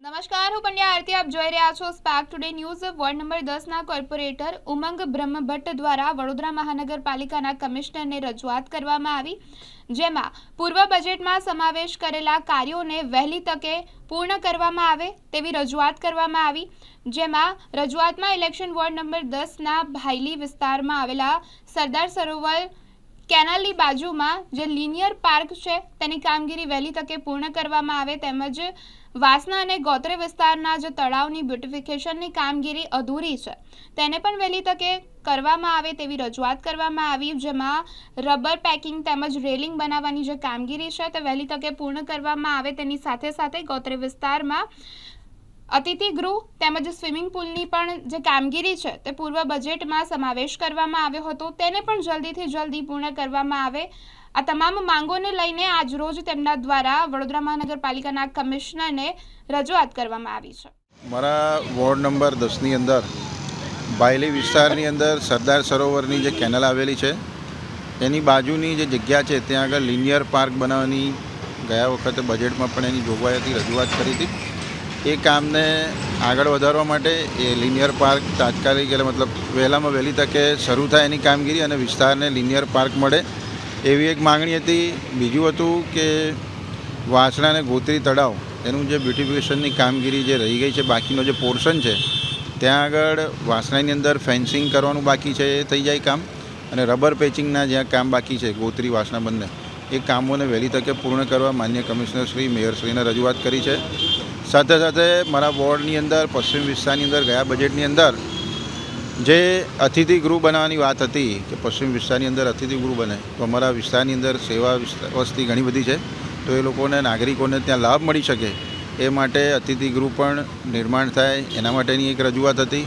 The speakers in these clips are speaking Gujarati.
નમસ્કાર, હું પંડ્યા આરતી. આપ જોઈ રહ્યા છો spark today news. Ward number 10ના કોર્પોરેટર ઉમંગ બ્રહ્મભટ્ટ દ્વારા વડોદરા મહાનગરપાલિકાના કમિશનરને રજૂઆત કરવામાં આવી, જેમાં પૂર્વ બજેટમાં સમાવેશ કરેલા કાર્યોને વહેલી તકે પૂર્ણ કરવામાં આવે તેવી રજૂઆત કરવામાં આવી. જેમાં રજૂઆતમાં ઇલેક્શન વોર્ડ નંબર 10ના ભાયલી વિસ્તારમાં આવેલા સરદાર સરોવર કેનાલની બાજુમાં જે લિનિયર પાર્ક છે તેની કામગીરી વહેલી તકે પૂર્ણ કરવામાં આવે, તેમજ વાસણા અને ગોત્રે વિસ્તારના જે તળાવની બ્યુટિફિકેશનની કામગીરી અધૂરી છે તેને પણ વહેલી તકે કરવામાં આવે તેવી રજૂઆત કરવામાં આવી. જેમાં રબર પેકિંગ તેમજ રેલિંગ બનાવવાની જે કામગીરી છે તે વહેલી તકે પૂર્ણ કરવામાં આવે, તેની સાથે સાથે ગોત્રે વિસ્તારમાં અતિથિ ગૃહ તેમજ સ્વિમિંગ પુલની પણ જે કામગીરી છે તે પૂર્વ બજેટમાં સમાવેશ કરવામાં આવ્યો હતો, તેને પણ જલ્દીથી જલ્દી પૂર્ણ કરવામાં આવે. આ તમામ માંગોને લઈને આજરોજ તેમના દ્વારા વડોદરા મહાનગરપાલિકાના કમિશનરને રજૂઆત કરવામાં આવી છે. મારા વોર્ડ નંબર 10ની અંદર ભાયલી વિસ્તારની અંદર સરદાર સરોવરની જે કેનલ આવેલી છે એની બાજુની જે જગ્યા છે ત્યાં આગળ લિનિયર પાર્ક બનાવવાની ગયા વખતે બજેટમાં પણ એની જોગવાઈ હતી, રજૂઆત કરી હતી. એ કામને આગળ વધારવા માટે એ લિનિયર પાર્ક તાત્કાલિક એટલે મતલબ વહેલામાં વહેલી તકે શરૂ થાય એની કામગીરી અને વિસ્તારને લિનિયર પાર્ક મળે એવી એક માંગણી હતી. બીજું હતું કે વાસણા અને ગોત્રી તળાવ એનું જે બ્યુટિફિકેશનની કામગીરી જે રહી ગઈ છે, બાકીનો જે પોર્શન છે ત્યાં આગળ વાસણાની અંદર ફેન્સિંગ કરવાનું બાકી છે, એ થઈ જાય કામ, અને રબર પેચિંગના જ્યાં કામ બાકી છે ગોત્રી વાસણા બંને એ કામોને વહેલી તકે પૂર્ણ કરવા માન્ય કમિશનર શ્રી, મેયરશ્રીને રજૂઆત કરી છે. સાથે સાથે મારા વોર્ડની અંદર પશ્ચિમ વિસ્તારની અંદર ગયા બજેટની અંદર જે અતિથિ ગૃહ બનાવવાની વાત હતી કે પશ્ચિમ વિસ્તારની અંદર અતિથિ ગૃહ બને તો અમારા વિસ્તારની અંદર સેવા વસ્તી ઘણી બધી છે, તો એ લોકોને નાગરિકોને ત્યાં લાભ મળી શકે એ માટે અતિથિ ગૃહ પણ નિર્માણ થાય એના માટેની એક રજૂઆત હતી.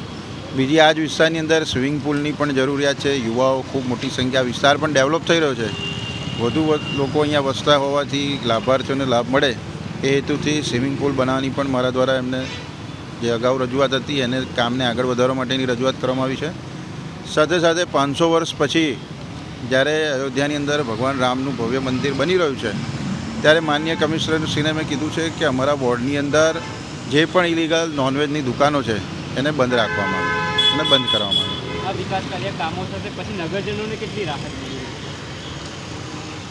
બીજી આ જ વિસ્તારની અંદર સ્વિમિંગ પુલની પણ જરૂરિયાત છે. યુવાઓ ખૂબ મોટી સંખ્યા, વિસ્તાર પણ ડેવલપ થઈ રહ્યો છે, વધુ લોકો અહીંયા વસતા હોવાથી લાભાર્થીઓને લાભ મળે એ હેતુથી સ્વિમિંગ પુલ બનાવવાની પણ મારા દ્વારા એમને જે અગાઉ રજૂઆત હતી એને કામને આગળ વધારવા માટેની રજૂઆત કરવામાં આવી છે. સાથે સાથે 500 વર્ષ પછી જ્યારે અયોધ્યાની અંદર ભગવાન રામનું ભવ્ય મંદિર બની રહ્યું છે ત્યારે માન્ય કમિશનરશ્રીને મેં કીધું છે કે અમારા વોર્ડની અંદર જે પણ ઇલીગલ નોનવેજની દુકાનો છે એને બંધ રાખવામાં આવે અને બંધ કરવામાં આવે. આ વિકાસ કાર્ય કામો થશે પછી નગરજનોને કેટલી રાહત મળે?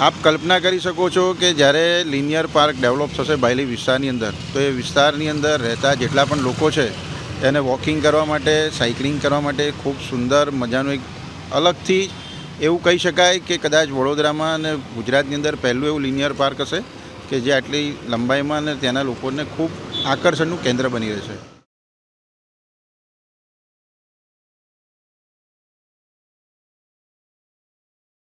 આપ કલ્પના કરી શકો છો કે જ્યારે લિનિયર પાર્ક ડેવલપ થશે ભાયલી વિસ્તારની અંદર તો એ વિસ્તારની અંદર રહેતા જેટલા પણ લોકો છે એને વોકિંગ કરવા માટે, સાયકલિંગ કરવા માટે ખૂબ સુંદર મજાનું એક અલગથી એવું કહી શકાય કે કદાચ વડોદરામાં અને ગુજરાતની અંદર પહેલું એવું લિનિયર પાર્ક હશે કે જે આટલી લંબાઈમાં અને ત્યાંના લોકોને ખૂબ આકર્ષણનું કેન્દ્ર બની રહેશે.